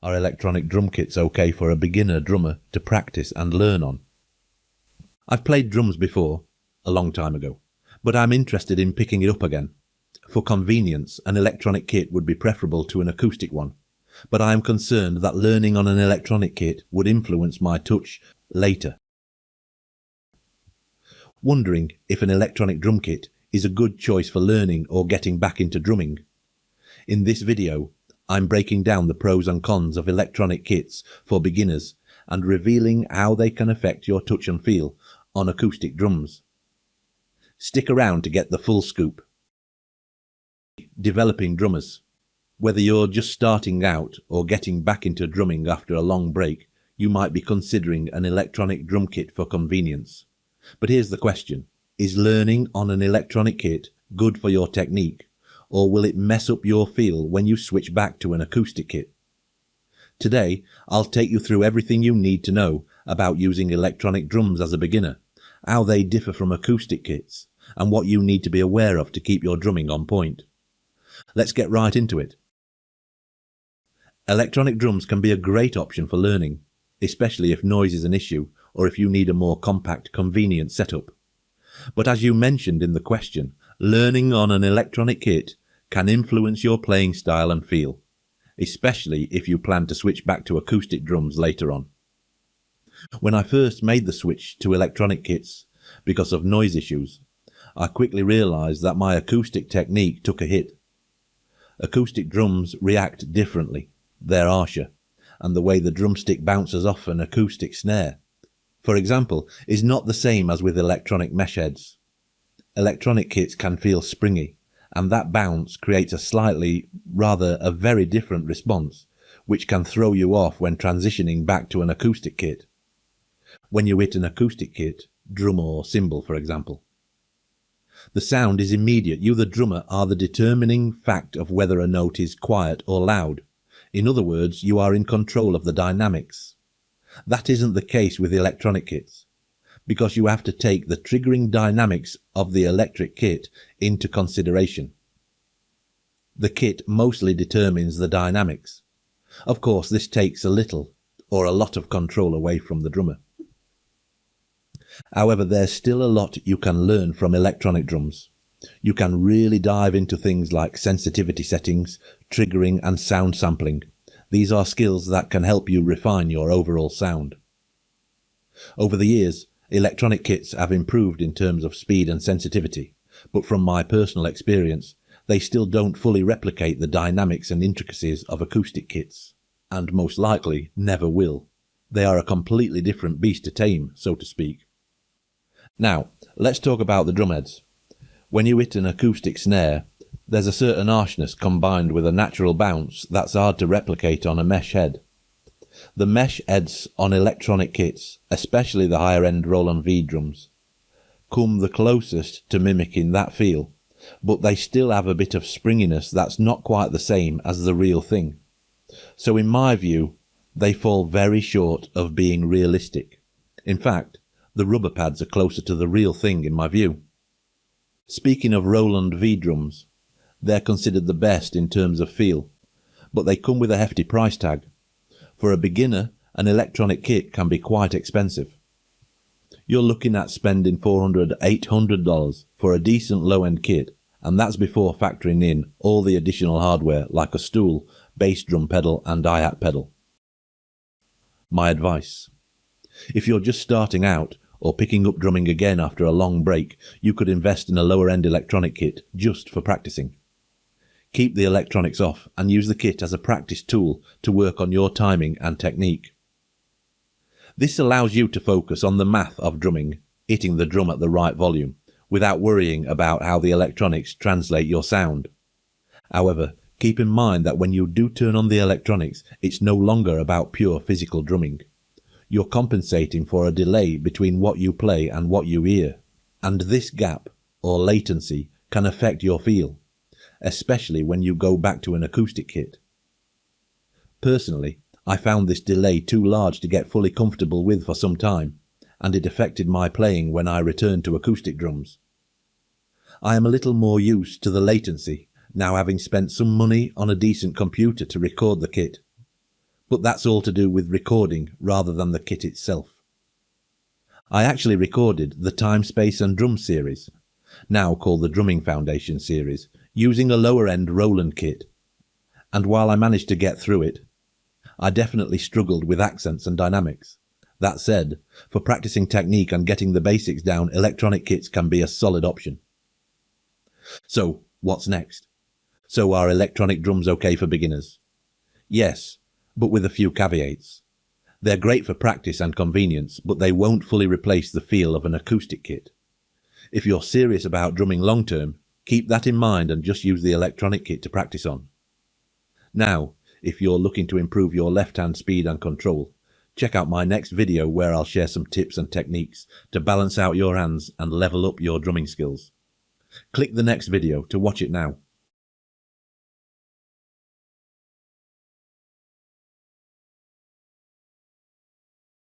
Are electronic drum kits okay for a beginner drummer to practice and learn on? I've played drums before, a long time ago, but I'm interested in picking it up again. For convenience, an electronic kit would be preferable to an acoustic one, but I am concerned that learning on an electronic kit would influence my touch later. Wondering if an electronic drum kit is a good choice for learning or getting back into drumming. In this video, I'm breaking down the pros and cons of electronic kits for beginners and revealing how they can affect your touch and feel on acoustic drums. Stick around to get the full scoop. Developing drummers. Whether you're just starting out or getting back into drumming after a long break, you might be considering an electronic drum kit for convenience. But here's the question. Is learning on an electronic kit good for your technique, or will it mess up your feel when you switch back to an acoustic kit? Today, I'll take you through everything you need to know about using electronic drums as a beginner, how they differ from acoustic kits, and what you need to be aware of to keep your drumming on point. Let's get right into it. Electronic drums can be a great option for learning, especially if noise is an issue or if you need a more compact, convenient setup. But as you mentioned in the question, learning on an electronic kit can influence your playing style and feel, especially if you plan to switch back to acoustic drums later on. When I first made the switch to electronic kits because of noise issues, I quickly realized that my acoustic technique took a hit. Acoustic drums react differently, they're harsher, and the way the drumstick bounces off an acoustic snare, for example, is not the same as with electronic mesh heads. Electronic kits can feel springy, and that bounce creates a very different response, which can throw you off when transitioning back to an acoustic kit. When you hit an acoustic kit, drum or cymbal for example, the sound is immediate. You, the drummer, are the determining fact of whether a note is quiet or loud. In other words, you are in control of the dynamics. That isn't the case with electronic kits, because you have to take the triggering dynamics of the electric kit into consideration. The kit mostly determines the dynamics. Of course, this takes a little or a lot of control away from the drummer. However, there's still a lot you can learn from electronic drums. You can really dive into things like sensitivity settings, triggering and sound sampling. These are skills that can help you refine your overall sound. Over the years, electronic kits have improved in terms of speed and sensitivity, but from my personal experience, they still don't fully replicate the dynamics and intricacies of acoustic kits, and most likely never will. They are a completely different beast to tame, so to speak. Now, let's talk about the drumheads. When you hit an acoustic snare, there's a certain harshness combined with a natural bounce that's hard to replicate on a mesh head. The mesh heads on electronic kits, especially the higher-end Roland V drums, come the closest to mimicking that feel, but they still have a bit of springiness that's not quite the same as the real thing. So in my view, they fall very short of being realistic. In fact, the rubber pads are closer to the real thing in my view. Speaking of Roland V drums, they're considered the best in terms of feel, but they come with a hefty price tag. For a beginner, an electronic kit can be quite expensive. You're looking at spending $400 to $800 for a decent low-end kit, and that's before factoring in all the additional hardware like a stool, bass drum pedal and hi-hat pedal. My advice: if you're just starting out or picking up drumming again after a long break, you could invest in a lower-end electronic kit just for practicing. Keep the electronics off and use the kit as a practice tool to work on your timing and technique. This allows you to focus on the math of drumming, hitting the drum at the right volume, without worrying about how the electronics translate your sound. However, keep in mind that when you do turn on the electronics, it's no longer about pure physical drumming. You're compensating for a delay between what you play and what you hear, and this gap, or latency, can affect your feel, especially when you go back to an acoustic kit. Personally, I found this delay too large to get fully comfortable with for some time, and it affected my playing when I returned to acoustic drums. I am a little more used to the latency, now having spent some money on a decent computer to record the kit. but that's all to do with recording rather than the kit itself. I actually recorded the Time, Space and Drum series, now called the Drumming Foundation series, using a lower end Roland kit, and while I managed to get through it, I definitely struggled with accents and dynamics. That said, for practicing technique and getting the basics down, electronic kits can be a solid option. So, what's next? So are electronic drums okay for beginners? Yes, but with a few caveats. They're great for practice and convenience, but they won't fully replace the feel of an acoustic kit. If you're serious about drumming long term, keep that in mind and just use the electronic kit to practice on. Now, if you're looking to improve your left hand speed and control, check out my next video where I'll share some tips and techniques to balance out your hands and level up your drumming skills. Click the next video to watch it now.